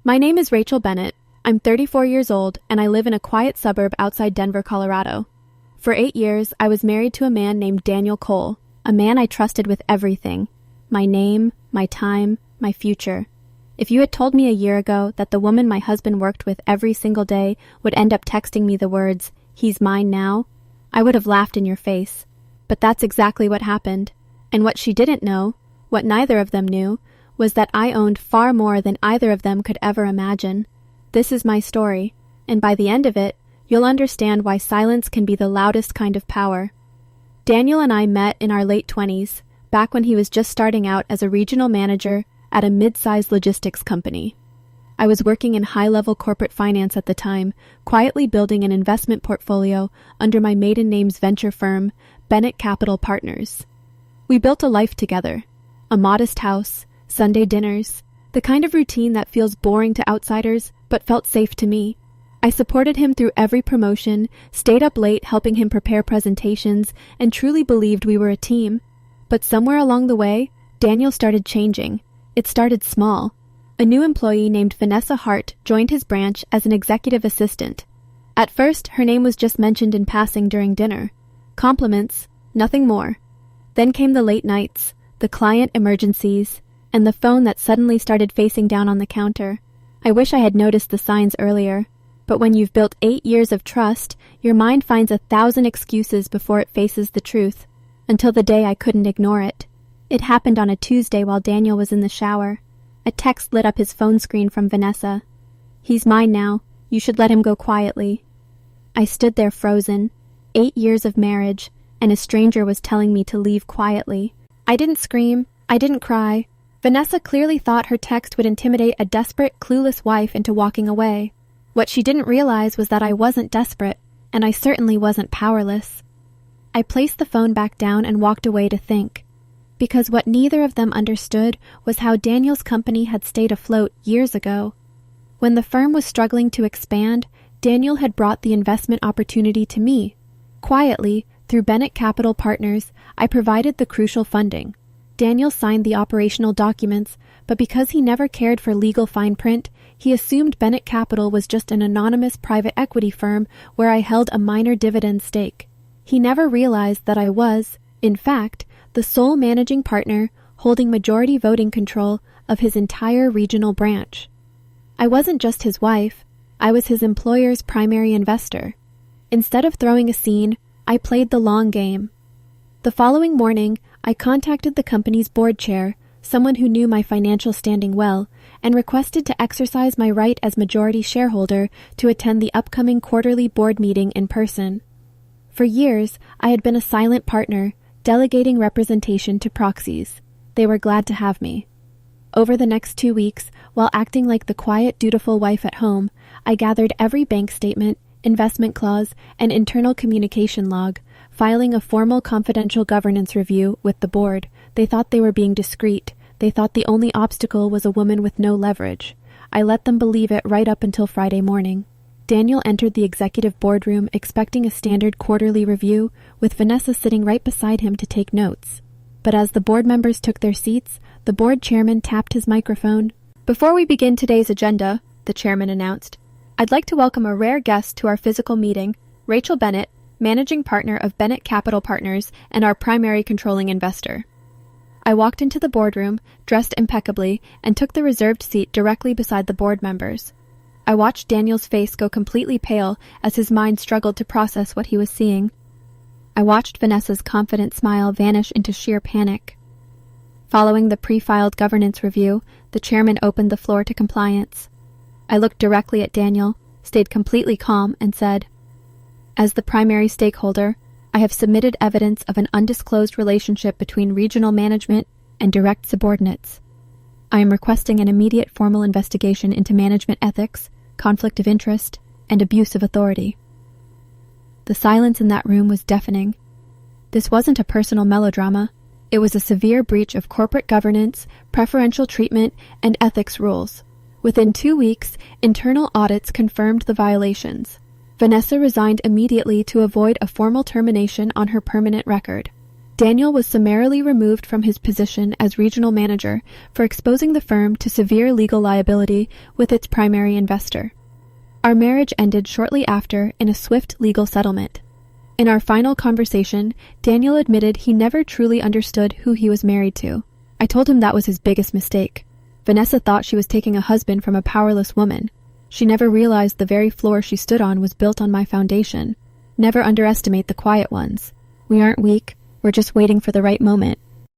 My name is Rachel Bennett. I'm 34 years old, and I live in a quiet suburb outside Denver, Colorado. For 8 years, I was married to a man named Daniel Cole, a man I trusted with everything: my name, my time, my future. If you had told me a year ago that the woman my husband worked with every single day would end up texting me the words, "He's mine now," I would have laughed in your face. But that's exactly what happened. And what she didn't know, what neither of them knew, was that I owned far more than either of them could ever imagine. This is my story, and by the end of it, you'll understand why silence can be the loudest kind of power. Daniel and I met in our late 20s, back when he was just starting out as a regional manager at a mid-sized logistics company. I was working in high-level corporate finance at the time, quietly building an investment portfolio under my maiden name's venture firm, Bennett Capital Partners. We built a life together, a modest house, Sunday dinners, the kind of routine that feels boring to outsiders but felt safe to me. I supported him through every promotion, stayed up late helping him prepare presentations, and truly believed we were a team. But somewhere along the way, Daniel started changing. It started small. A new employee named Vanessa Hart joined his branch as an executive assistant. At first, her name was just mentioned in passing during dinner. Compliments, nothing more. Then came the late nights, the client emergencies, and the phone that suddenly started facing down on the counter. I wish I had noticed the signs earlier. But when you've built 8 years of trust, your mind finds 1,000 excuses before it faces the truth, until the day I couldn't ignore it. It happened on a Tuesday while Daniel was in the shower. A text lit up his phone screen from Vanessa. "He's mine now. You should let him go quietly." I stood there frozen. 8 years of marriage, and a stranger was telling me to leave quietly. I didn't scream. I didn't cry. Vanessa clearly thought her text would intimidate a desperate, clueless wife into walking away. What she didn't realize was that I wasn't desperate, and I certainly wasn't powerless. I placed the phone back down and walked away to think. Because what neither of them understood was how Daniel's company had stayed afloat years ago. When the firm was struggling to expand, Daniel had brought the investment opportunity to me. Quietly, through Bennett Capital Partners, I provided the crucial funding. Daniel signed the operational documents, but because he never cared for legal fine print, he assumed Bennett Capital was just an anonymous private equity firm where I held a minor dividend stake. He never realized that I was, in fact, the sole managing partner holding majority voting control of his entire regional branch. I wasn't just his wife, I was his employer's primary investor. Instead of throwing a scene, I played the long game. The following morning, I contacted the company's board chair, someone who knew my financial standing well, and requested to exercise my right as majority shareholder to attend the upcoming quarterly board meeting in person. For years, I had been a silent partner, delegating representation to proxies. They were glad to have me. Over the next 2 weeks, while acting like the quiet, dutiful wife at home, I gathered every bank statement, investment clause, and internal communication log, filing a formal confidential governance review with the board. They thought they were being discreet. They thought the only obstacle was a woman with no leverage. I let them believe it right up until Friday morning. Daniel entered the executive boardroom expecting a standard quarterly review, with Vanessa sitting right beside him to take notes. But as the board members took their seats, the board chairman tapped his microphone. "Before we begin today's agenda," the chairman announced, "I'd like to welcome a rare guest to our physical meeting, Rachel Bennett, managing partner of Bennett Capital Partners and our primary controlling investor." I walked into the boardroom, dressed impeccably, and took the reserved seat directly beside the board members. I watched Daniel's face go completely pale as his mind struggled to process what he was seeing. I watched Vanessa's confident smile vanish into sheer panic. Following the pre-filed governance review, the chairman opened the floor to compliance. I looked directly at Daniel, stayed completely calm, and said, "As the primary stakeholder, I have submitted evidence of an undisclosed relationship between regional management and direct subordinates. I am requesting an immediate formal investigation into management ethics, conflict of interest, and abuse of authority." The silence in that room was deafening. This wasn't a personal melodrama. It was a severe breach of corporate governance, preferential treatment, and ethics rules. Within 2 weeks, internal audits confirmed the violations. Vanessa resigned immediately to avoid a formal termination on her permanent record. Daniel was summarily removed from his position as regional manager for exposing the firm to severe legal liability with its primary investor. Our marriage ended shortly after in a swift legal settlement. In our final conversation, Daniel admitted he never truly understood who he was married to. I told him that was his biggest mistake. Vanessa thought she was taking a husband from a powerless woman. She never realized the very floor she stood on was built on my foundation. Never underestimate the quiet ones. We aren't weak, we're just waiting for the right moment.